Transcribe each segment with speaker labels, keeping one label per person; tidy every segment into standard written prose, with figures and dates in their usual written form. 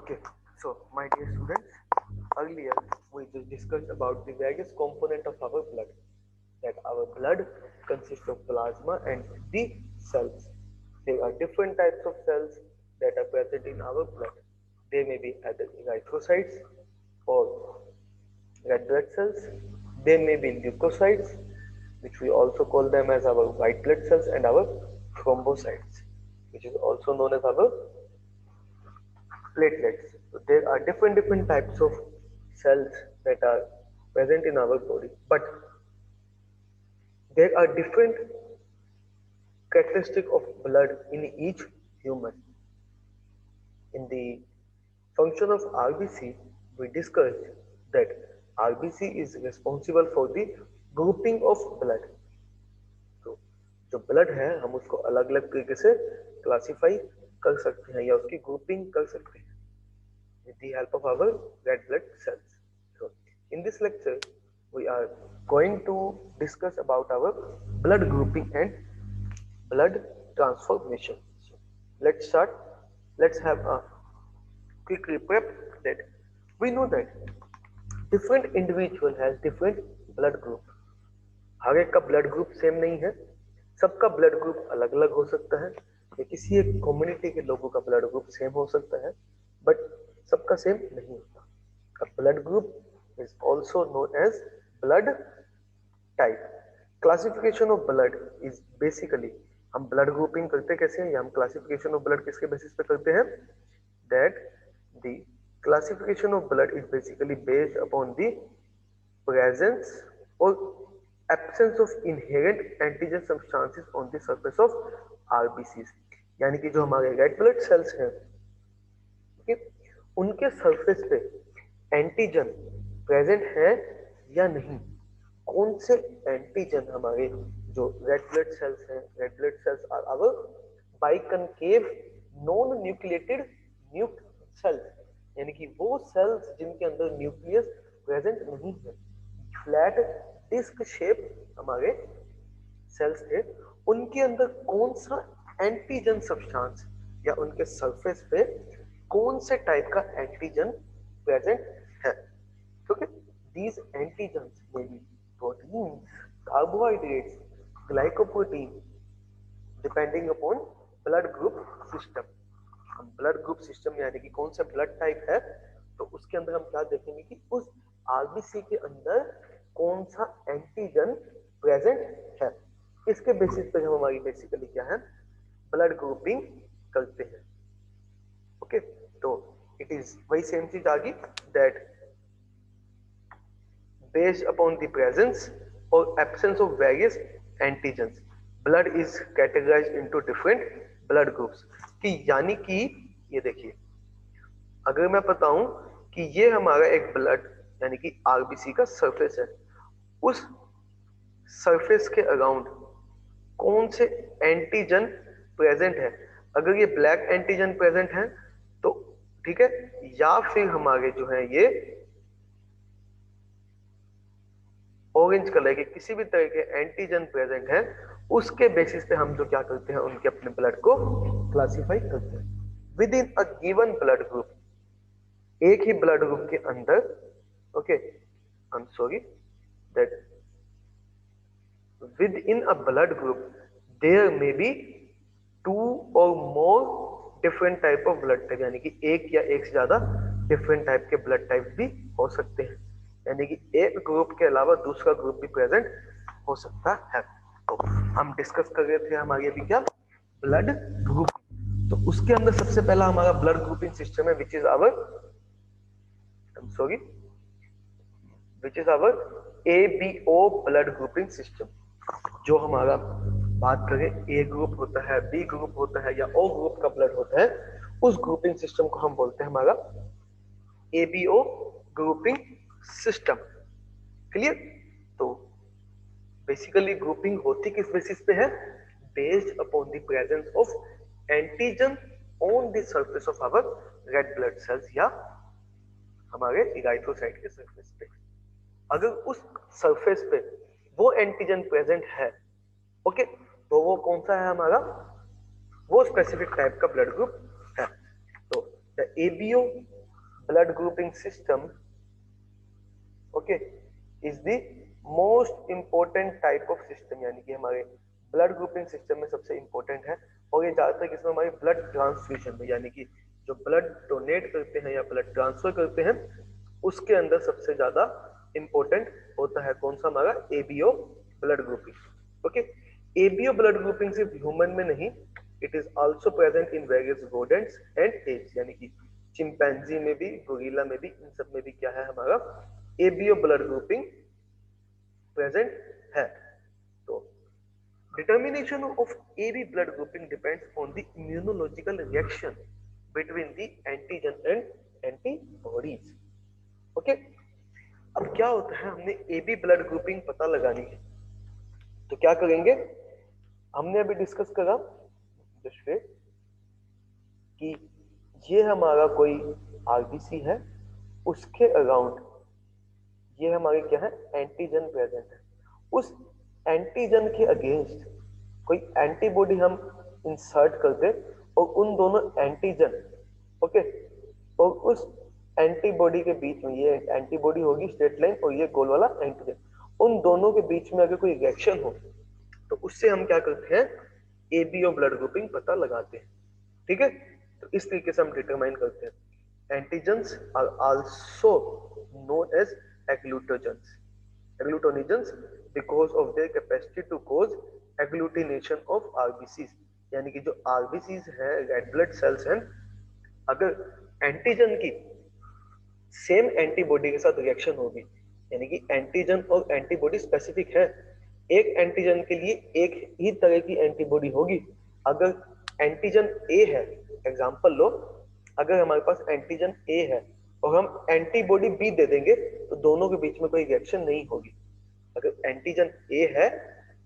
Speaker 1: Okay, so my dear students, earlier we just discussed about the various component of our blood. That our blood consists of plasma and the cells. There are different types of cells that are present in our blood. They may be either erythrocytes or red blood cells. They may be leukocytes, which we also call them as our white blood cells, and our thrombocytes, which is also known as our platelets. So there are different types of cells that are present in our body, but there are different characteristic of blood in each human. In the function of RBC, we discussed that RBC is responsible for the grouping of blood. तो जो blood है हम उसको अलग अलग तरीके से classify कर सकते हैं या उसकी ग्रुपिंग कर सकते हैं with the help of our red blood cells. So, in this lecture, we are going to discuss about our blood grouping and blood transformation. So, let's start. Let's have a quick recap that we know that different individual has different blood group. हर एक का blood group same नहीं है, सबका blood group अलग अलग हो सकता है या किसी एक कम्युनिटी के लोगों का ब्लड ग्रुप सेम हो सकता है बट सबका सेम नहीं होता. A blood group is also known as blood type. Classification of blood is basically हम ब्लड ग्रुपिंग करते कैसे हैं या हम क्लासिफिकेशन ऑफ ब्लड किसके बेसिस पे करते हैं. That the classification of blood is basically based upon the presence or absence of inherent antigen substances on the surface of RBCs. यानी कि जो हमारे रेड ब्लड सेल्स हैं, okay, उनके सरफेस पे एंटीजन प्रेजेंट है या नहीं. कौन से एंटीजन हमारे जो रेड ब्लड सेल्स हैं, red blood cells are our biconcave non nucleated न्यूक सेल्स, यानी कि वो सेल्स जिनके अंदर न्यूक्लियस प्रेजेंट नहीं है. फ्लैट डिस्क शेप हमारे सेल्स थे, उनके अंदर कौन सा एंटीजन सब्सटेंस या उनके सरफेस पे कौन से टाइप का एंटीजन प्रेजेंट है. Okay, these antigens may be proteins, carbohydrates, glycoprotein, depending upon blood group system. हम ब्लड ग्रुप सिस्टम यानी कि कौन सा ब्लड टाइप है, तो उसके अंदर हम क्या देखेंगे कि उस आरबीसी के अंदर कौन सा एंटीजन प्रेजेंट है. इसके बेसिस पे हम हमारी बेसिकली क्या है ब्लड ग्रुपिंग करते हैं. ओके, तो इट इज वही सेम चीज आ गई that based upon the presence or absence of various antigens, blood is categorized into different blood groups. कि यानी कि ये देखिए, अगर मैं बताऊं कि ये हमारा एक ब्लड यानी कि आरबीसी का सरफेस है, उस सरफेस के अराउंड कौन से एंटीजन प्रेजेंट है. अगर ये ब्लैक एंटीजन प्रेजेंट है तो ठीक है, या फिर हमारे जो है ये ऑरेंज कलर के किसी भी तरह के एंटीजन प्रेजेंट है, उसके बेसिस पे हम जो क्या करते हैं उनके अपने ब्लड को क्लासिफाई करते हैं. Within a given blood group, एक ही ब्लड ग्रुप के अंदर, okay I am sorry that within a blood group there may be two or more different type of blood type, यानी कि एक या एक से ज्यादा डिफरेंट टाइप के ब्लड टाइप भी हो सकते हैं. यानी कि एक ग्रुप के अलावा दूसरा ग्रुप भी प्रेजेंट हो सकता है. तो हम डिस्कस कर रहे थे हमारी अभी क्या ब्लड ग्रुप, तो उसके अंदर सबसे पहला हमारा ब्लड ग्रुपिंग सिस्टम है which is our ABO blood grouping system. जो हमारा बात करें ए ग्रुप होता है, बी ग्रुप होता है या ओ ग्रुप का ब्लड होता है, उस ग्रुपिंग सिस्टम को हम बोलते हैं हमारा ABO ग्रुपिंग सिस्टम. क्लियर. तो बेसिकली ग्रुपिंग होती किस बेसिस पे है, based upon the presence of antigen on the surface of our red blood cells या हमारे इराइथ्रोसाइट के सरफेस पे. अगर उस सरफेस पे वो एंटीजन प्रेजेंट है, ओके, तो वो कौन सा है हमारा, वो स्पेसिफिक टाइप का ब्लड ग्रुप है. तो the ABO blood grouping system, okay, is the most important type of system, यानी कि हमारे ब्लड ग्रुपिंग सिस्टम में सबसे इंपॉर्टेंट है। और ये ज्यादातर किसमें, हमारे ब्लड ट्रांसफ्यूजन में, यानी कि जो ब्लड डोनेट करते हैं या ब्लड ट्रांसफर करते हैं उसके अंदर सबसे ज्यादा इंपॉर्टेंट होता है। कौन सा, हमारा ABO blood grouping. Okay, ABO blood grouping सिर्फ ह्यूमन में नहीं, it is also present in various rodents and apps, यानी कि चिंपैंजी में भी, गोरिल्ला में भी, इन सब में भी क्या है, हमारा एबीओ ब्लड ग्रुपिंग प्रेजेंट है। तो determination of AB blood grouping depends on the immunological reaction between the antigen and antibodies. Okay, अब क्या होता है, हमने AB ब्लड ग्रुपिंग पता लगानी है तो क्या करेंगे, हमने अभी डिस्कस करा जैसे कि ये हमारा कोई आरबीसी है, उसके अराउंड ये हमारे क्या है, एंटीजन प्रेजेंट है। उस एंटीजन के अगेंस्ट कोई एंटीबॉडी हम इंसर्ट करते और उन दोनों एंटीजन, ओके, और उस एंटीबॉडी के बीच में, ये एंटीबॉडी होगी स्ट्रेट लाइन और ये गोल वाला एंटीजन, उन दोनों के बीच में अगर कोई रिएक्शन हो तो उससे हम क्या करते हैं, एबीओ ब्लड ग्रुपिंग पता लगाते हैं। ठीक है, तो इस तरीके से हम डिटरमाइन करते हैं। Antigens are also known as agglutinogens, agglutinogens because of their capacity to cause agglutination of RBCs, यानी कि जो RBCs है, रेड ब्लड सेल्स हैं, अगर एंटीजन की सेम एंटीबॉडी के साथ रिएक्शन होगी, यानी कि एंटीजन और एंटीबॉडी स्पेसिफिक है, एक एंटीजन के लिए एक ही तरह की एंटीबॉडी होगी। अगर एंटीजन ए है, एग्जांपल लो, अगर हमारे पास एंटीजन ए है और हम एंटीबॉडी बी दे देंगे तो दोनों के बीच में कोई रिएक्शन नहीं होगी। अगर एंटीजन ए है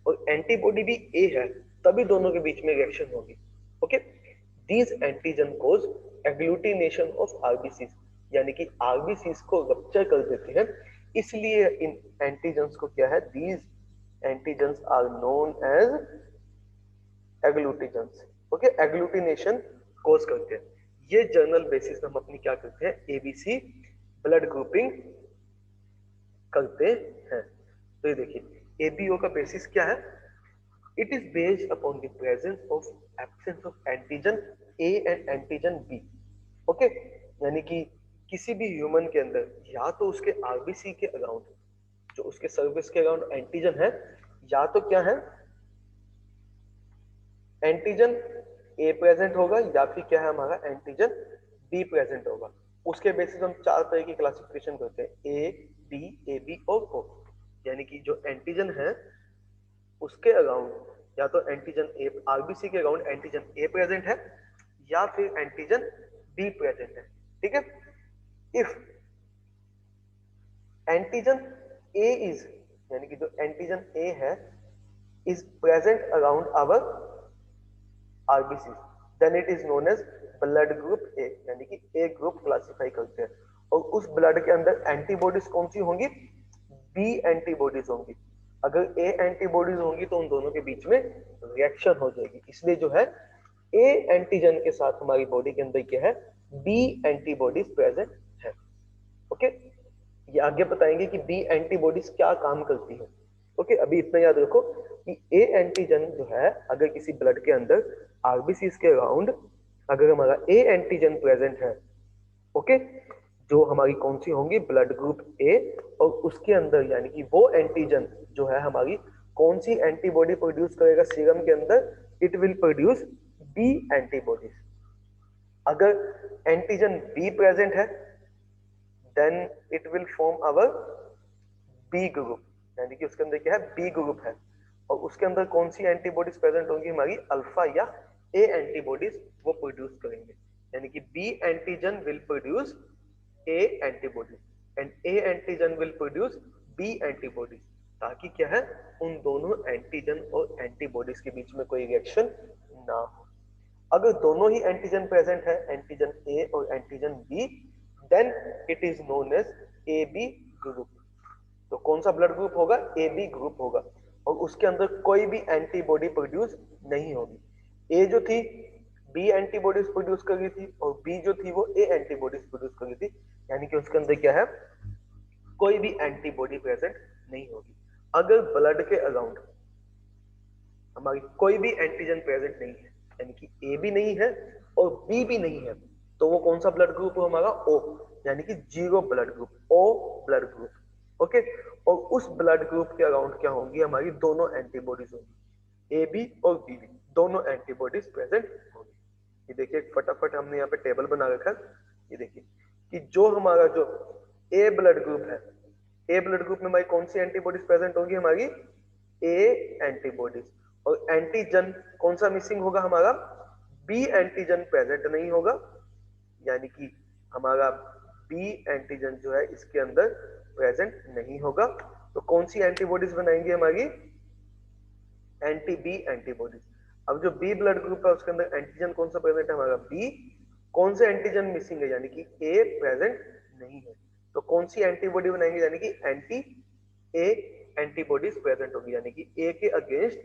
Speaker 1: और एंटीबॉडी भी ए है तभी दोनों के बीच में रिएक्शन होगी। Okay, these antigen cause agglutination of RBCs, यानी कि आरबीसीज को रप्चर कर देते हैं, इसलिए इन एंटीजन्स को क्या है, these antigens are known as agglutinogens. Okay, agglutination cause करते हैं। ये जर्नल बेसिस पे हम अपनी क्या करते हैं, एबीसी ब्लड ग्रुपिंग करते हैं। तो ये देखिए एबीओ का बेसिस क्या है, it is based upon the presence of absence of antigen A and antigen B. Okay, यानी कि किसी भी ह्यूमन के अंदर या तो उसके आरबीसी के अराउंड, जो उसके सर्विस के अराउंड एंटीजन है, या तो क्या है, एंटीजन ए प्रेजेंट होगा, या फिर क्या है, हमारा एंटीजन बी प्रेजेंट होगा। उसके बेसिस हम चार तरह की क्लासिफिकेशन करते हैं, ए, डी, ए, बी और ओ। यानी कि जो एंटीजन है उसके अराउंड या तो एंटीजन ए, आरबीसी के अराउंड एंटीजन ए प्रेजेंट है या फिर एंटीजन बी प्रेजेंट है। ठीक है, इफ एंटीजन ए इज, यानी कि जो एंटीजन ए है is present around our RBC, then it is known as blood group A, यानी कि ए ग्रुप क्लासिफाई करते हैं। और उस ब्लड के अंदर एंटीबॉडीज कौन सी होंगी, बी एंटीबॉडीज होंगी। अगर ए एंटीबॉडीज होंगी तो उन दोनों के बीच में रिएक्शन हो जाएगी, इसलिए जो है ए एंटीजन के साथ हमारी बॉडी के अंदर क्या है, बी एंटीबॉडीज प्रेजेंट है। ओके, ये आगे बताएंगे कि बी एंटीबॉडीज क्या काम करती है। ओके, अभी इतना याद रखो कि ए एंटीजन जो है, अगर किसी ब्लड के अंदर आरबीसी के अराउंड अगर हमारा ए एंटीजन प्रेजेंट है, ओके, जो हमारी कौन सी होंगी, ब्लड ग्रुप ए, और उसके अंदर यानी कि वो एंटीजन जो है हमारी कौन सी एंटीबॉडी प्रोड्यूस करेगा सीरम के अंदर, it will produce B antibodies. अगर एंटीजन बी प्रेजेंट है then it will form our B group, यानी कि उसके अंदर क्या है, बी ग्रुप है, और उसके अंदर कौन सी एंटीबॉडीज प्रेजेंट होंगी, हमारी अल्फा या ए एंटीबॉडीज वो प्रोड्यूस करेंगे। यानी कि B antigen will produce A antibodies and A antigen will produce B antibodies, ताकि क्या है, उन दोनों एंटीजन और एंटीबॉडीज के बीच में कोई रिएक्शन ना हो। अगर दोनों ही एंटीजन प्रेजेंट है, एंटीजन ए और antigen B, then it is known as A B group. तो कौन सा ब्लड ग्रुप होगा, ए बी ग्रुप होगा, और उसके अंदर कोई भी एंटीबॉडी प्रोड्यूस नहीं होगी। ए जो थी बी एंटीबॉडीज प्रोड्यूस कर रही थी और बी जो थी वो ए एंटीबॉडीज प्रोड्यूस कर रही थी, यानी कि उसके अंदर क्या है, कोई भी एंटीबॉडी प्रेजेंट नहीं होगी। अगर ब्लड के अराउंड हमारी कोई भी एंटीजन प्रेजेंट नहीं है, यानी कि ए भी नहीं है और बी भी नहीं है, तो वो कौन सा ब्लड ग्रुप है हमारा, ओ, यानी कि zero blood group, O blood group. Okay, और उस ब्लड ग्रुप के अराउंड क्या होंगी, हमारी दोनों एंटीबॉडीज होंगी, ए बी और बी बी दोनों एंटीबॉडीज प्रेजेंट होंगी। ये देखिए फटाफट हमने यहाँ पे टेबल बना रखा है। ये देखिए कि जो हमारा जो ए ब्लड ग्रुप है, ए ब्लड ग्रुप में हमारी कौन सी एंटीबॉडीज प्रेजेंट होंगी, हमारी ए एंटीबॉडीज। और एंटीजन कौन सा मिसिंग होगा हमारा, बी एंटीजन प्रेजेंट नहीं होगा, यानी कि हमारा बी एंटीजन जो है इसके अंदर प्रेजेंट नहीं होगा। तो कौन सी एंटीबॉडीज बनाएंगे हमारी, एंटी बी एंटीबॉडीज। अब जो बी ब्लड ग्रुप है उसके अंदर एंटीजन कौन सा प्रेजेंट है, हमारा बी। कौन से एंटीजन मिसिंग है, यानी कि ए प्रेजेंट नहीं है, तो कौन सी एंटीबॉडी बनाएंगे, यानी कि एंटी ए एंटीबॉडीज प्रेजेंट होगी, यानी कि ए के अगेंस्ट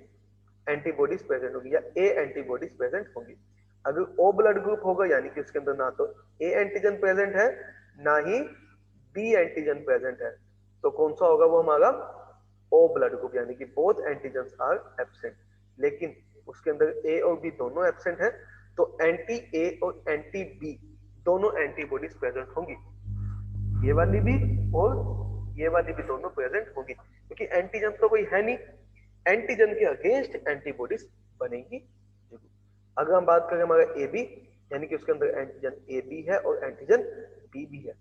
Speaker 1: एंटीबॉडीज प्रेजेंट होगी या ए एंटीबॉडीज प्रेजेंट होंगी। अगर ओ ब्लड ग्रुप होगा, यानी कि उसके अंदर ना तो ए एंटीजन प्रेजेंट है ना ही बी एंटीजन प्रेजेंट है, तो कौन सा होगा वो हमारा ओ ब्लड ग्रुप, यानी कि बोथ एंटीजन आर एब्सेंट। लेकिन उसके अंदर ए और बी दोनों एब्सेंट है, तो एंटी ए और एंटी बी दोनों एंटीबॉडीज प्रेजेंट होंगी, ये वाली भी और ये वाली भी दोनों प्रेजेंट होगी, क्योंकि एंटीजन तो कोई है नहीं, एंटीजन के अगेंस्ट एंटीबॉडीज बनेगी जरूर। अगर हम बात करें हमारा ए बी, यानी कि उसके अंदर एंटीजन ए बी है और एंटीजन बी भी है,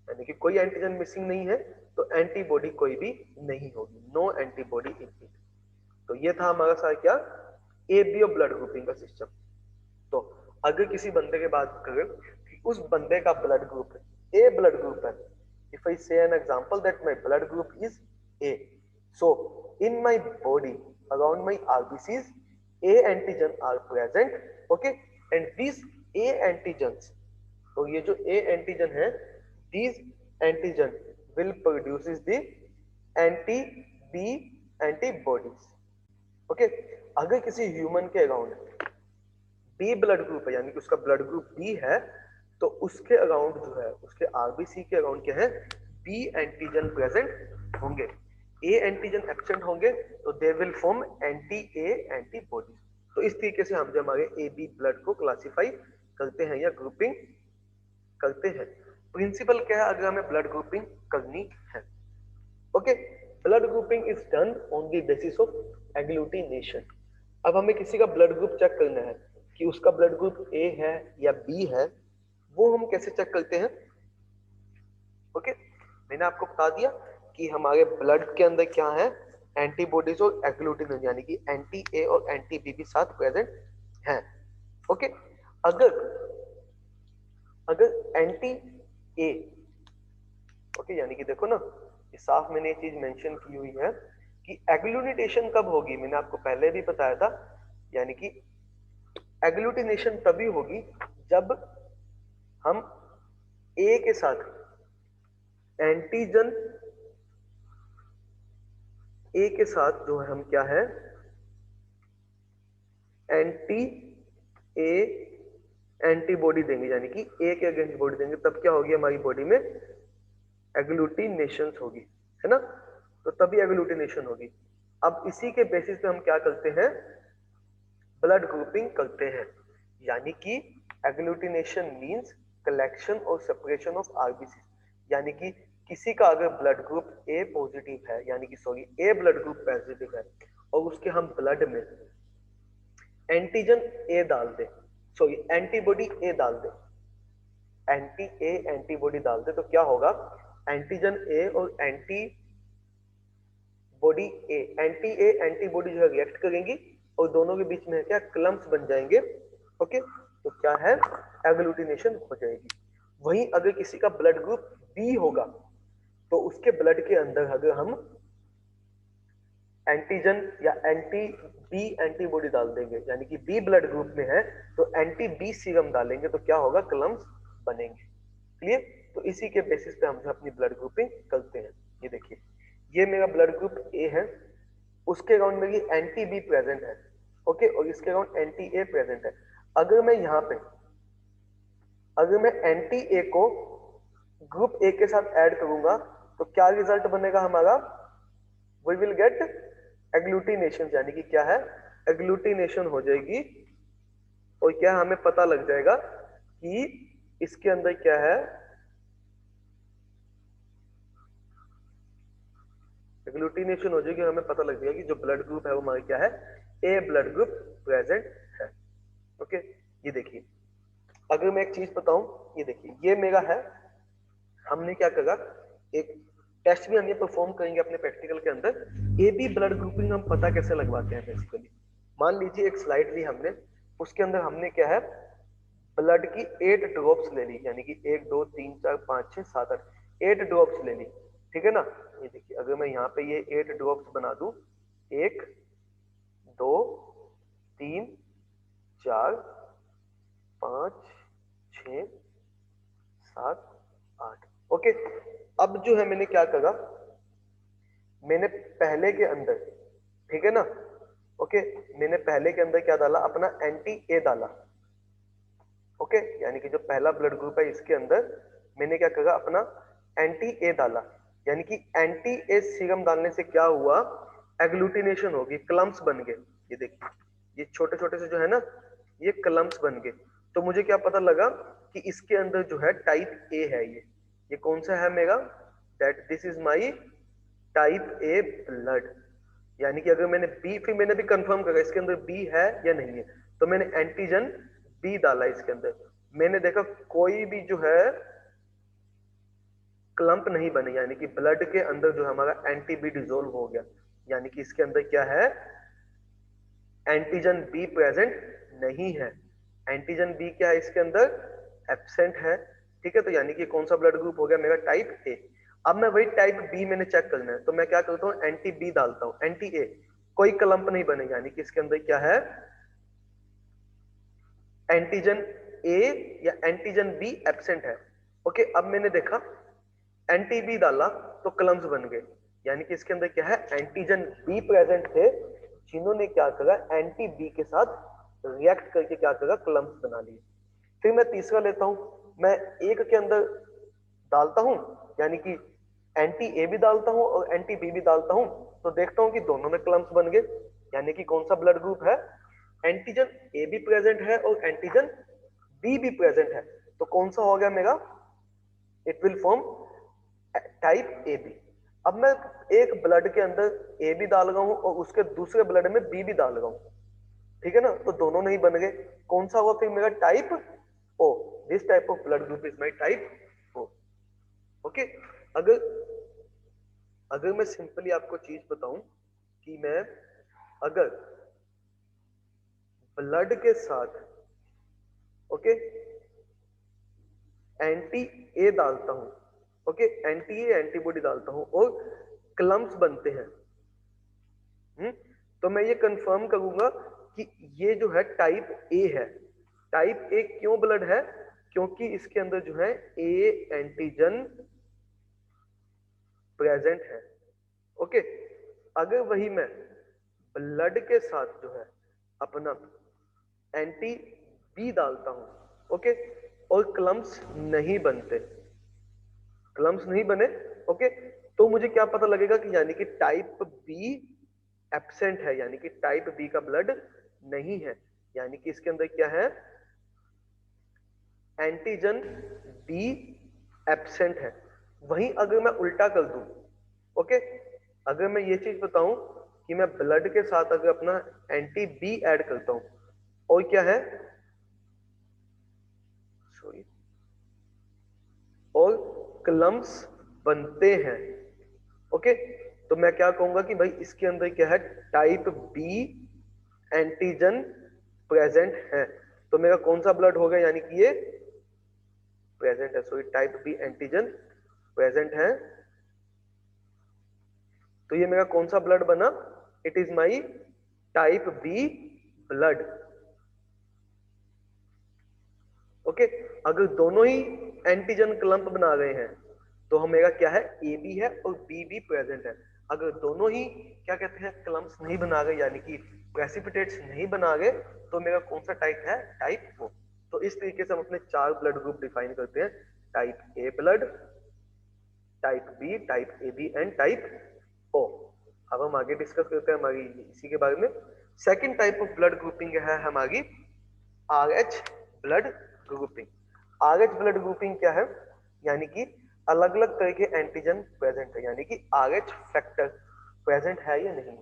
Speaker 1: यानी कि कोई एंटीजन मिसिंग नहीं है, तो एंटीबॉडी कोई भी नहीं होगी, नो एंटीबॉडी इन इट। तो ये था हमारा सारा क्या, ए बी और ब्लड ग्रुपिंग का सिस्टम। तो अगर किसी बंदे के बात करें कि उस बंदे का ब्लड ग्रुप है, ए ब्लड ग्रुप है, if I say an example that my blood group is A, so in my body around my RBCs A antigen are present, okay, and this A antigens, तो ये जो A antigen है, these antigen will produces the anti B antibodies। Okay, अगर किसी human के around B blood group है, यानी कि उसका ब्लड ग्रुप बी है, तो उसके अराउंड जो है, उसके आरबीसी के अराउंड क्या है, बी एंटीजन प्रेजेंट होंगे, ए एंटीजन एब्सेंट होंगे, तो they will form anti A antibodies. तो इस तरीके से हम जो हमारे ए बी ब्लड को क्लासिफाई करते हैं या ग्रुपिंग करते हैं। प्रिंसिपल क्या है अगर हमें ब्लड ग्रुपिंग करनी है, okay, blood grouping is done on the basis of agglutination. अब हमें किसी का ब्लड ग्रुप चेक करना है कि उसका ब्लड ग्रुप ए है या बी है, वो हम कैसे चेक करते हैं, ओके, मैंने आपको बता दिया कि हमारे ब्लड के अंदर क्या है, एंटीबॉडीज और एग्लूटिनेशन, यानी कि एंटी ए और एंटी बी भी साथ प्रेजेंट हैं, ओके। अगर अगर एंटी ए, ओके, यानी कि देखो ना, ये साफ मैंने ये चीज मेंशन की हुई है कि एग्लूटिनेशन कब होगी, मैंने आपको पहले भी बताया था, यानी कि एग्लूटिनेशन तभी होगी जब हम ए के साथ एंटीजन, ए के साथ जो है हम क्या है, एंटी ए एंटीबॉडी देंगे, यानी कि ए के अगेंस्ट बॉडी देंगे, तब क्या होगी हमारी बॉडी में एग्लूटिनेशन होगी, है ना, तो तभी एग्लूटिनेशन होगी। अब इसी के बेसिस पे हम क्या करते हैं, ब्लड ग्रुपिंग करते हैं, यानी कि एग्लूटिनेशन मींस कलेक्शन और सेपरेशन ऑफ आरबीसी, यानी कि किसी का अगर ब्लड ग्रुप ए पॉजिटिव है, यानी कि सॉरी ए ब्लड ग्रुप पॉजिटिव है, और उसके हम ब्लड में एंटीजन ए डाल दे, सॉरी एंटीबॉडी ए डाल दे, एंटी ए एंटीबॉडी डाल दे, तो क्या होगा, एंटीजन ए और antibody A, anti A antibody जो है रिएक्ट करेंगी और दोनों के बीच में क्या क्लम्प्स बन जाएंगे, ओके, तो क्या है, एग्लूटिनेशन हो जाएगी। वहीं अगर किसी का ब्लड ग्रुप बी होगा, तो उसके ब्लड के अंदर अगर हम एंटीजन या एंटी बी एंटीबॉडी डाल देंगे, यानी कि बी ब्लड ग्रुप में है तो एंटी बी सीरम डालेंगे, तो क्या होगा, क्लम्प्स बनेंगे, क्लियर। तो इसी के बेसिस पे हम जो अपनी ब्लड ग्रुपिंग करते हैं। ये देखिए, ये मेरा ब्लड ग्रुप ए है, उसके अराउंड मेरी एंटी बी प्रेजेंट है, ओके, और इसके अराउंड एंटी ए प्रेजेंट है। अगर मैं यहाँ पे अगर मैं एंटी ए को ग्रुप ए के साथ ऐड करूंगा तो क्या रिजल्ट बनेगा हमारा? वी विल गेट एग्लूटिनेशन, यानी कि क्या है? एग्लूटिनेशन हो जाएगी। और क्या हमें पता लग जाएगा कि इसके अंदर क्या है? एग्लूटिनेशन हो जाएगी, हमें पता लग जाएगा कि जो ब्लड ग्रुप है वो हमारा क्या है? ए ब्लड ग्रुप प्रेजेंट है। ओके, ये देखिए, अगर मैं एक चीज बताऊं, ये देखिए ये मेरा है, हमने क्या करा, एक टेस्ट भी हम ये परफॉर्म करेंगे अपने प्रैक्टिकल के अंदर। ए बी ब्लड ग्रुपिंग हम पता कैसे लगवाते हैं बेसिकली। मान लीजिए एक स्लाइड ली हमने, उसके अंदर हमने क्या है, ब्लड की 8 ड्रॉप्स ले ली, यानी कि 1 2 3 4 5 6 7 8 8 ड्रॉप्स ले ली, ठीक है ना। ये देखिए अगर मैं यहाँ पे ये 8 ड्रॉप्स बना दूं, 1 2 3 4 5 6 7 8। ओके, अब जो है मैंने क्या करा, मैंने पहले के अंदर, ठीक है ना, ओके, मैंने पहले के अंदर क्या डाला, अपना एंटी ए डाला। ओके, यानी कि जो पहला ब्लड ग्रुप है इसके अंदर मैंने क्या करा, अपना एंटी ए डाला। यानी कि एंटी ए सीरम डालने से क्या हुआ, एग्लूटिनेशन होगी, क्लम्प्स बन गए। ये देखिए ये छोटे छोटे से जो है ना, ये क्लम्प्स बन गए। तो मुझे क्या पता लगा कि इसके अंदर जो है टाइप ए है। ये कौन सा है मेरा, that this is my type A blood. यानी कि अगर मैंने बी, फिर मैंने भी कंफर्म करा इसके अंदर बी है या नहीं है, तो मैंने एंटीजन बी डाला इसके अंदर। मैंने देखा कोई भी जो है क्लंप नहीं बने, यानी कि ब्लड के अंदर जो हमारा एंटी बी डिसोल्व हो गया, यानी कि इसके अंदर क्या है, एंटीजन बी प्रेजेंट नहीं है। एंटीजन बी क्या है इसके अंदर, एब्सेंट है। ठीक है, तो यानी कि कौन सा ब्लड ग्रुप हो गया मेरा, टाइप ए। अब मैं वही टाइप बी मैंने चेक करना है, तो मैं क्या करता हूँ, एंटी बी डालता हूँ, एंटी ए, कोई क्लंप नहीं बने, यानी कि इसके अंदर क्या है, एंटीजन ए या एंटीजन बी एब्सेंट है। ओके, अब मैंने देखा एंटी बी डाला तो क्लम्स बन गए, यानी कि इसके अंदर क्या है, एंटीजन बी प्रेजेंट थे, जिन्होंने क्या करा, एंटी बी के साथ रिएक्ट करके क्या करा, क्लम्स बना लिए। फिर मैं तीसरा लेता हूं, मैं एक के अंदर डालता हूं, यानी कि एंटी ए भी डालता हूं और एंटी बी भी डालता हूं, तो देखता हूं कि दोनों में क्लम्स बन गए। यानी कि कौन सा ब्लड ग्रुप है, एंटीजन ए भी प्रेजेंट है और एंटीजन बी भी प्रेजेंट है, तो कौन सा हो गया मेरा, it will form type A B. अब मैं एक ब्लड के अंदर ए भी डाल रहा हूं और उसके दूसरे ब्लड में बी भी डाल रहा हूं, ठीक है ना, तो दोनों नहीं बन गए, कौन सा हुआ फिर मेरा, type O. This type of blood group is my type O. Okay, अगर अगर मैं सिंपली आपको चीज बताऊं कि मैं अगर ब्लड के साथ, ओके, एंटी ए डालता हूं, ओके, एंटी ए एंटीबॉडी डालता हूं और क्लम्प्स बनते हैं, तो मैं ये कंफर्म करूंगा कि ये जो है टाइप ए है। टाइप ए क्यों ब्लड है, क्योंकि इसके अंदर जो है ए एंटीजन प्रेजेंट है। ओके, अगर वही मैं ब्लड के साथ जो है अपना एंटी बी डालता हूं, ओके, और क्लम्प्स नहीं बनते, क्लम्प्स नहीं बने, ओके, तो मुझे क्या पता लगेगा कि यानी कि टाइप बी एब्सेंट है, यानी कि टाइप बी का ब्लड नहीं है, यानी कि इसके अंदर क्या है, एंटीजन बी एब्सेंट है। वहीं अगर मैं उल्टा कर दूं, ओके, अगर मैं ये चीज बताऊं कि मैं ब्लड के साथ अगर अपना एंटी बी ऐड करता हूं और क्या है, सॉरी, और क्लम्प्स बनते हैं, ओके, तो मैं क्या कहूंगा कि भाई इसके अंदर क्या है, टाइप बी एंटीजन प्रेजेंट है, तो मेरा कौन सा ब्लड होगा, यानी कि ये प्रेजेंट है, sorry, type B antigen present है, तो ये मेरा कौन सा ब्लड बना, it is my type B blood. Okay, अगर दोनों ही एंटीजन क्लंप बना रहे हैं तो हमें क्या है, ए बी है और बी भी प्रेजेंट है। अगर दोनों ही क्या कहते हैं, क्लम्प्स नहीं बना रहे, यानी कि प्रेसिपिटेट्स नहीं बना रहे तो मेरा कौन सा टाइप है, टाइप ओ। तो इस तरीके से हम अपने 4 ब्लड ग्रुप डिफाइन करते हैं, type A blood, type B, type A B and type O. अब हम आगे डिस्कस करते हैं हमारी इसी के बारे में। Second type of blood grouping है हमारी R H blood grouping. R H blood grouping क्या है, यानी कि अलग अलग तरह के एंटीजन प्रेजेंट है, यानी कि आर एच फैक्टर प्रेजेंट है या नहीं।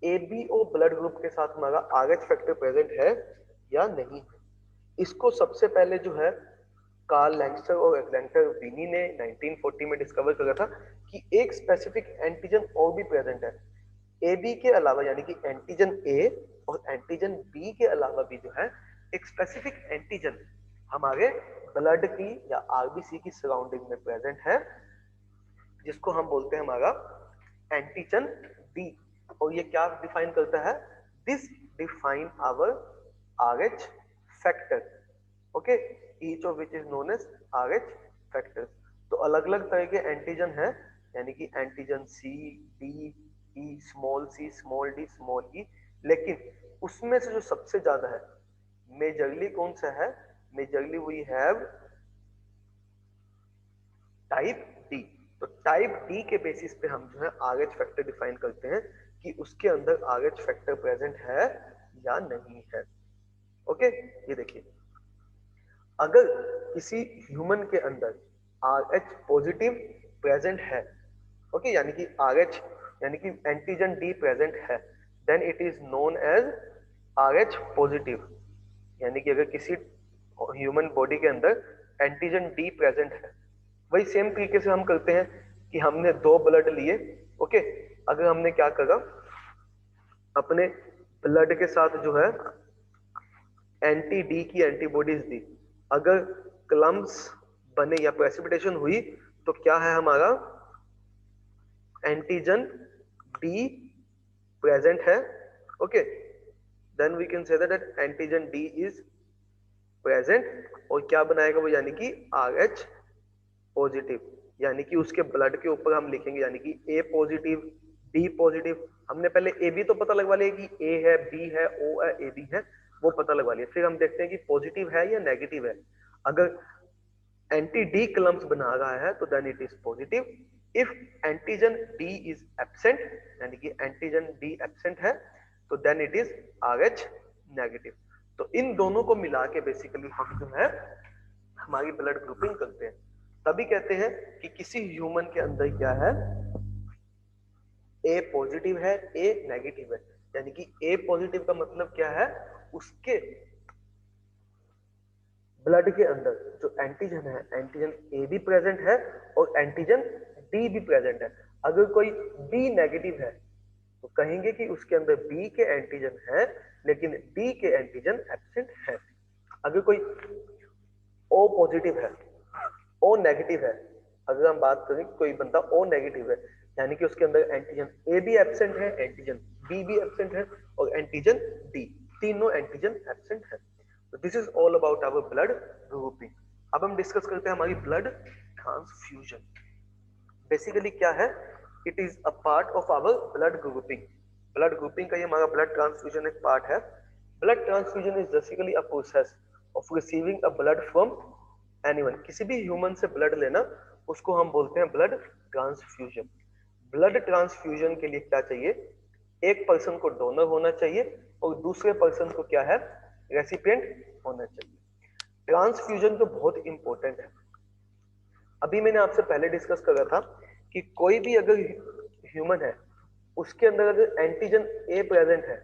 Speaker 1: एबीओ ब्लड ग्रुप के साथ हमारा आर एच फैक्टर प्रेजेंट है या नहीं है। इसको सबसे पहले जो है कार्ल लैंगस्टर और एग्लेंटर विनी ने 1940 में डिस्कवर करा था कि एक स्पेसिफिक एंटीजन और भी प्रेजेंट है ए बी के अलावा, यानी कि एंटीजन ए और एंटीजन बी के अलावा भी जो है एक स्पेसिफिक एंटीजन हमारे ब्लड की या आरबीसी की सराउंडिंग में प्रेजेंट है, जिसको हम बोलते हैं हमारा एंटीजन डी। और ये क्या डिफाइन करता है, this define our Rh factor, okay, each of which is known as Rh factor. तो अलग अलग तरह के एंटीजन है, यानी कि antigen C, D, E, small c, small d, small e, लेकिन उसमें से जो सबसे ज्यादा है मेजरली कौन सा है, majorly we have type D. तो टाइप डी के बेसिस पे हम जो है आरएच फैक्टर डिफाइन करते हैं कि उसके अंदर आरएच फैक्टर प्रेजेंट है या नहीं है। ओके, ये देखिए, अगर किसी ह्यूमन के अंदर आरएच पॉजिटिव प्रेजेंट है, ओके, यानी कि आरएच यानी कि एंटीजन डी प्रेजेंट है, then it is known as Rh positive. यानी कि अगर किसी ह्यूमन बॉडी के अंदर एंटीजन डी प्रेजेंट है, वही सेम तरीके से हम करते हैं कि हमने 2 ब्लड लिए, ओके, अगर हमने क्या करा, अपने ब्लड के साथ जो है एंटी डी की एंटीबॉडीज दी, अगर क्लम्स बने या प्रेसिपिटेशन हुई तो क्या है हमारा एंटीजन डी प्रेजेंट है, okay, then we can say that antigen D is present, और क्या बनाएगा वो, यानी कि आर एच पॉजिटिव, यानी कि उसके ब्लड के ऊपर हम लिखेंगे, यानी कि ए पॉजिटिव, डी पॉजिटिव। हमने पहले ए बी तो पता लगवा लिया कि ए है, बी है, ओ है, ए बी है, वो पता लगवा लिया। फिर हम देखते हैं कि पॉजिटिव है या नेगेटिव है। अगर एंटी डी क्लम्स बना रहा है तो then it is positive. If antigen D is absent, यानी कि एंटीजन डी एब्सेंट है, तो then it is R H negative. तो इन दोनों को मिला के बेसिकली हम जो है हमारी ब्लड ग्रुपिंग करते हैं। तभी कहते हैं कि किसी ह्यूमन के अंदर क्या है, ए पॉजिटिव है, ए नेगेटिव है। यानी कि ए पॉजिटिव का मतलब क्या है, उसके ब्लड के अंदर जो एंटीजन है, एंटीजन ए भी प्रेजेंट है और एंटीजन डी भी प्रेजेंट है। अगर कोई बी नेगेटिव है तो कहेंगे कि उसके अंदर बी के एंटीजन है लेकिन डी के एंटीजन एब्सेंट है। अगर कोई ओ पॉजिटिव है, ओ नेगेटिव है, अगर हम बात करें कोई बंदा ओ नेगेटिव है, यानी कि उसके अंदर एंटीजन ए भी एब्सेंट है, एंटीजन बी भी एब्सेंट है और एंटीजन डी, तीनों एंटीजन एब्सेंट है। तो this is all about our blood grouping. अब हम डिस्कस करते हैं हमारी ब्लड ट्रांसफ्यूजन। बेसिकली क्या है, it is a part of our blood grouping. Blood grouping का ये हमारा ब्लड ट्रांसफ्यूजन एक पार्ट है। Blood transfusion is basically a process of receiving a blood from anyone. किसी भी ह्यूमन से ब्लड लेना, उसको हम बोलते हैं ब्लड ट्रांसफ्यूजन। ब्लड ट्रांसफ्यूजन के लिए क्या चाहिए, एक पर्सन को डोनर होना चाहिए और दूसरे पर्सन को क्या है, रेसिपिएंट होना चाहिए। ट्रांसफ्यूजन तो बहुत इंपॉर्टेंट है। अभी मैंने आपसे पहले डिस्कस करा था कि कोई भी अगर ह्यूमन है, उसके अंदर अगर एंटीजन ए प्रेजेंट है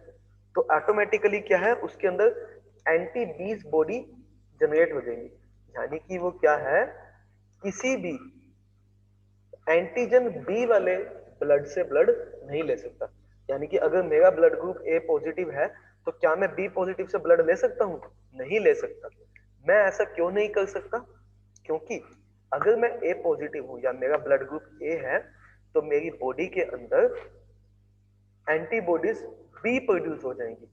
Speaker 1: तो ऑटोमेटिकली क्या है, उसके अंदर एंटी बीज बॉडी जनरेट हो जाएंगी। यानी कि वो क्या है, किसी भी एंटीजन बी वाले ब्लड से ब्लड नहीं ले सकता। यानी कि अगर मेरा ब्लड ग्रुप ए पॉजिटिव है तो क्या मैं बी पॉजिटिव से ब्लड ले सकता हूं, नहीं ले सकता। मैं ऐसा क्यों नहीं कर सकता, क्योंकि अगर मैं ए पॉजिटिव हूं या मेरा ब्लड ग्रुप ए है तो मेरी बॉडी के अंदर एंटीबॉडीज बी प्रोड्यूस हो जाएंगी,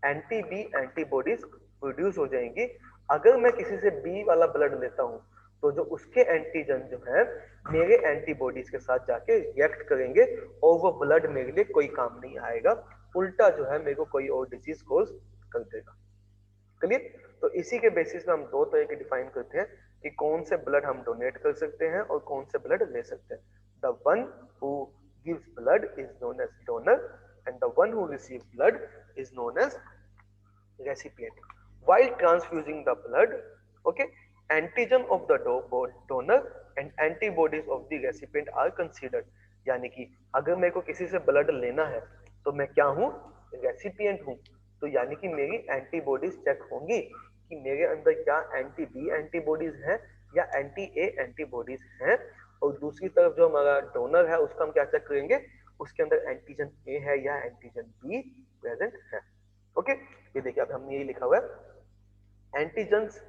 Speaker 1: एंटी बी एंटीबॉडीज प्रोड्यूस हो जाएंगी। अगर मैं किसी से बी वाला ब्लड लेता हूं तो जो उसके एंटीजन जो है मेरे एंटीबॉडीज के साथ जाके रिएक्ट करेंगे और वो ब्लड मेरे लिए कोई काम नहीं आएगा, उल्टा जो है मेरे को कोई और डिजीज कोज कर देगा। क्लियर? तो इसी के बेसिस पे हम दो तरह के डिफाइन करते हैं कि कौन से ब्लड हम डोनेट कर सकते हैं और कौन से ब्लड ले सकते हैं। The one who gives blood is known as donor and the one who receive blood is known as recipient. While transfusing the blood, okay, antigen of the donor and antibodies of the recipient are considered. यानी कि अगर मेरे को किसी से blood लेना है तो मैं क्या हूँ, रेसिपिएंट हूँ, तो यानी कि मेरी एंटीबॉडीज चेक होंगी कि मेरे अंदर क्या एंटी बी एंटीबॉडीज हैं या एंटी ए एंटीबॉडीज हैं, और दूसरी तरफ जो हमारा डोनर है उसका हम क्या चेक करेंगे, उसके अंदर एंटीजन ए है या एंटीजन बी प्रेजेंट है। ओके, ये देखिए अब हमने यही लिखा हुआ है, एंटीजेंस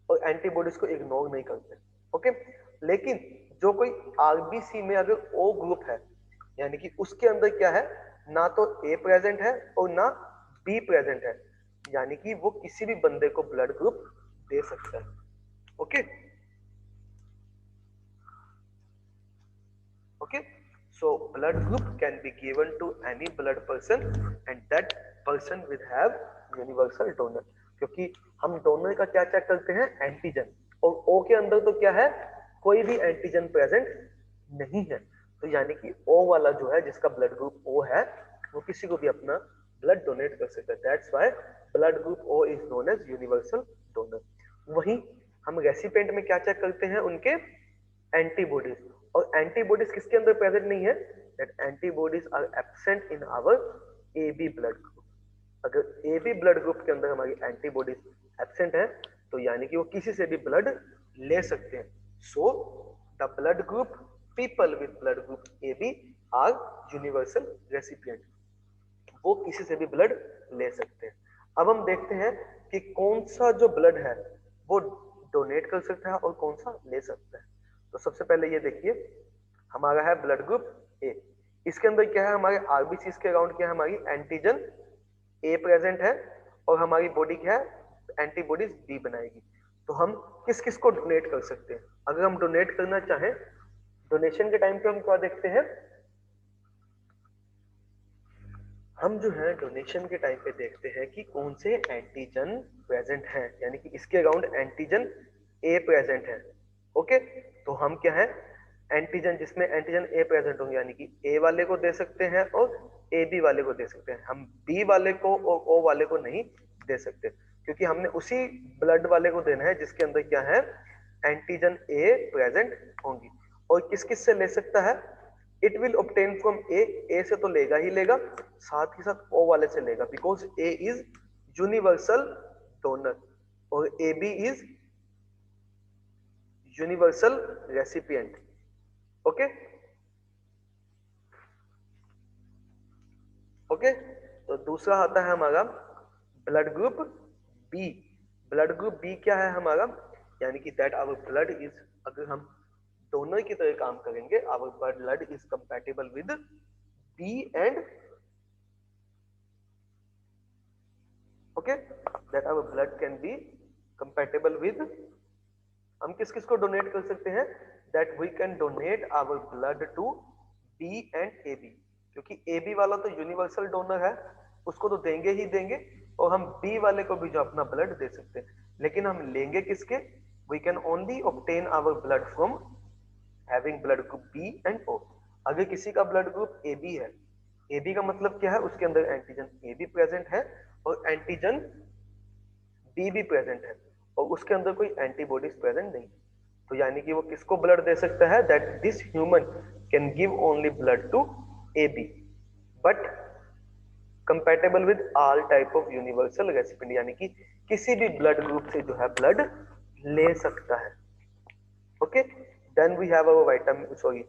Speaker 1: और एंटीबॉडीज को इग्नोर नहीं करते। ओके, लेकिन जो कोई आरबीसी में अगर ओ ग्रुप है, यानी कि उसके अंदर क्या है, ना तो ए प्रेजेंट है और ना बी प्रेजेंट है, यानी कि वो किसी भी बंदे को ब्लड ग्रुप दे सकता है। Okay okay, so blood group can be given to any blood person and that person will have universal donor। क्योंकि हम डोनर का क्या चेक करते हैं, एंटीजन, और ओ के अंदर तो क्या है, कोई भी एंटीजन प्रेजेंट नहीं है, तो यानी कि ओ वाला जो है जिसका ब्लड ग्रुप ओ है वो किसी को भी अपना ब्लड डोनेट कर सकता है। That's why blood group O is known as universal donor. वहीं हम रेसिपिएंट में क्या चेक करते हैं, उनके एंटीबॉडीज, और एंटीबॉडीज किसके अंदर प्रेजेंट नहीं है, that antibodies are absent in our AB blood group. अगर एबी ब्लड ग्रुप के अंदर हमारी एंटीबॉडीज एब्सेंट है तो यानी कि वो किसी से भी ब्लड ले सकते हैं। So the blood group people with blood group AB are universal recipient, वो किसी से भी ब्लड ले सकते हैं। अब हम देखते हैं कि कौन सा जो ब्लड है वो डोनेट कर सकता है और कौन सा ले सकता है। तो सबसे पहले ये देखिए, हमारा है ब्लड ग्रुप ए, इसके अंदर क्या है, हमारे आरबीसी के अराउंड क्या है, हमारी एंटीजन ए प्रेजेंट है और हमारी बॉडी क्या है, एंटीबॉडीज बी बनाएगी। तो हम किस किस को डोनेट कर सकते हैं, अगर हम डोनेट करना चाहें, डोनेशन के टाइम पे हम क्या देखते हैं, हम जो है डोनेशन के टाइम पे देखते हैं कि कौन से एंटीजन प्रेजेंट हैं, यानी कि इसके अराउंड एंटीजन ए प्रेजेंट है। ओके, तो हम क्या है, एंटीजन जिसमें एंटीजन ए प्रेजेंट होंगे, यानी कि ए वाले को दे सकते हैं और ए बी वाले को दे सकते हैं, हम बी वाले को और ओ वाले को नहीं दे सकते, क्योंकि हमने उसी ब्लड वाले को देना है जिसके अंदर क्या है, एंटीजन ए प्रेजेंट होंगी। और किस किस से ले सकता है, इट विल ऑब्टेन फ्रॉम ए से तो लेगा ही लेगा, साथ ही साथ ओ वाले से लेगा, because A is universal donor और A B is universal recipient. Okay okay, तो दूसरा आता है हमारा blood group B. Blood group B क्या है हमारा, यानी कि दैट आवर ब्लड इज, अगर हम डोनर की तरह काम करेंगे, our blood is compatible with B and, okay, that our blood can be compatible with, हम किस किस को डोनेट कर सकते हैं, that we can donate our blood to B and A B, क्योंकि ए बी वाला तो यूनिवर्सल डोनर है, उसको तो देंगे ही देंगे, और हम बी वाले को भी जो अपना ब्लड दे सकते हैं, लेकिन हम लेंगे किसके, we can only obtain our blood from having blood group B and O. अगर किसी का ब्लड ग्रुप ए बी है, ए बी का मतलब क्या है, उसके अंदर एंटीजन ए बी प्रेजेंट है और एंटीजन बी भी प्रेजेंट है और उसके अंदर कोई एंटीबॉडीज प्रेजेंट नहीं, तो यानी कि वो किसको ब्लड दे सकता है, that this human can give only blood to A B but compatible with all type of universal recipient, यानी कि किसी भी ब्लड ग्रुप से जो है ब्लड ले सकता है। Okay, then we have our vitamin, sorry,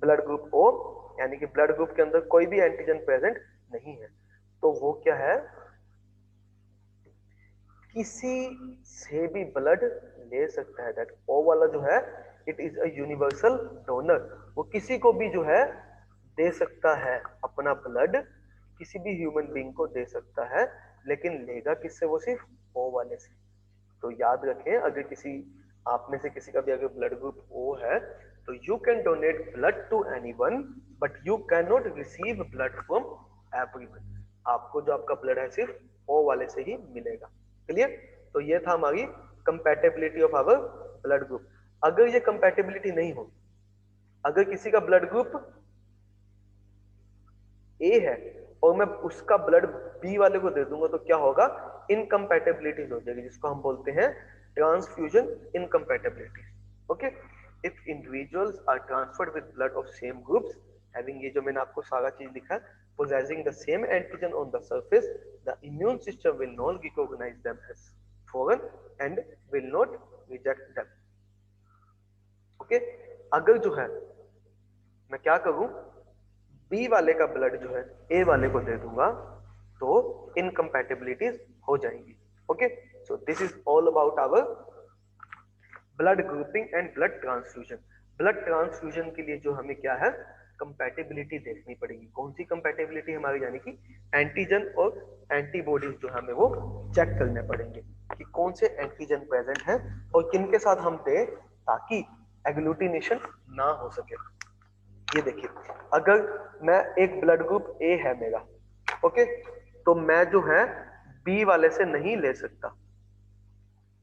Speaker 1: blood group O, यानी कि ब्लड ग्रुप के अंदर कोई भी एंटीजन प्रेजेंट नहीं है, तो वो क्या है, किसी से भी ब्लड ले सकता है। दैट ओ वाला जो है, it is a universal donor, वो किसी को भी जो है दे सकता है अपना ब्लड, किसी भी ह्यूमन बीइंग को दे सकता है, लेकिन लेगा किससे, वो सिर्फ ओ वाले से। तो याद रखें, अगर किसी आप में से किसी का भी अगर ब्लड ग्रुप ओ है, तो you can donate blood to anyone but you can not receive blood from everyone. आपको जो आपका ब्लड है सिर्फ ओ वाले से ही मिलेगा। क्लियर? तो ये था हमारी compatibility of our blood group. अगर ये कंपैटिबिलिटी नहीं हो, अगर किसी का ब्लड ग्रुप ए है और मैं उसका ब्लड बी वाले को दे दूंगा तो क्या होगा? इनकम्पैटिबिलिटी हो जाएगी, जिसको हम बोलते हैं transfusion incompatibility. Okay, if individuals are transferred with blood of same groups having, ये जो मैंने आपको सारा चीज लिखा है, possessing the same antigen on the surface, the immune system will not recognize them as foreign and will not reject them. Okay, अगर जो है मैं क्या करूं, बी वाले का ब्लड जो है ए वाले को दे दूंगा तो इनकम्पैटिबिलिटीज हो जाएंगी। ओके, so this is all about our blood grouping and blood transfusion. Blood transfusion के लिए जो हमें क्या है, कंपैटिबिलिटी देखनी पड़ेगी। कौन सी कंपैटिबिलिटी हमारी, यानी कि एंटीजन और एंटीबॉडीज जो हमें वो चेक करने पड़ेंगे कि कौन से एंटीजन प्रेजेंट है और किन के साथ हम दें ताकि एग्लूटिनेशन ना हो सके। ये देखिए, अगर मैं एक ब्लड ग्रुप ए है मेरा, ओके, तो मैं जो है बी वाले से नहीं ले सकता।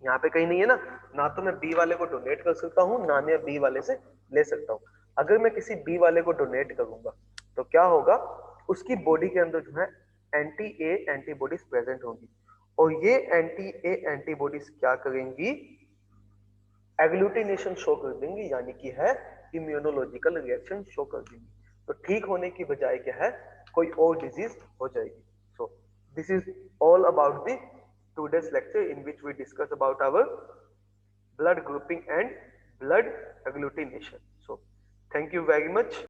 Speaker 1: यहाँ पे कहीं नहीं है ना, ना तो मैं बी वाले को डोनेट कर सकता हूँ, ना मैं बी वाले से ले सकता हूँ। अगर मैं किसी बी वाले को डोनेट करूंगा तो क्या होगा, उसकी बॉडी के अंदर जो है एंटी ए एंटीबॉडीज प्रेजेंट होंगी और ये एंटी ए एंटीबॉडीज क्या करेंगी, एग्लूटिनेशन शो कर देंगी, यानी कि है इम्यूनोलॉजिकल रिएक्शन शो कर देंगी। तो ठीक होने की बजाय क्या है, कोई और डिजीज हो जाएगी। सो this is all about the today's lecture in which we discuss about our blood grouping and blood agglutination. So thank you very much.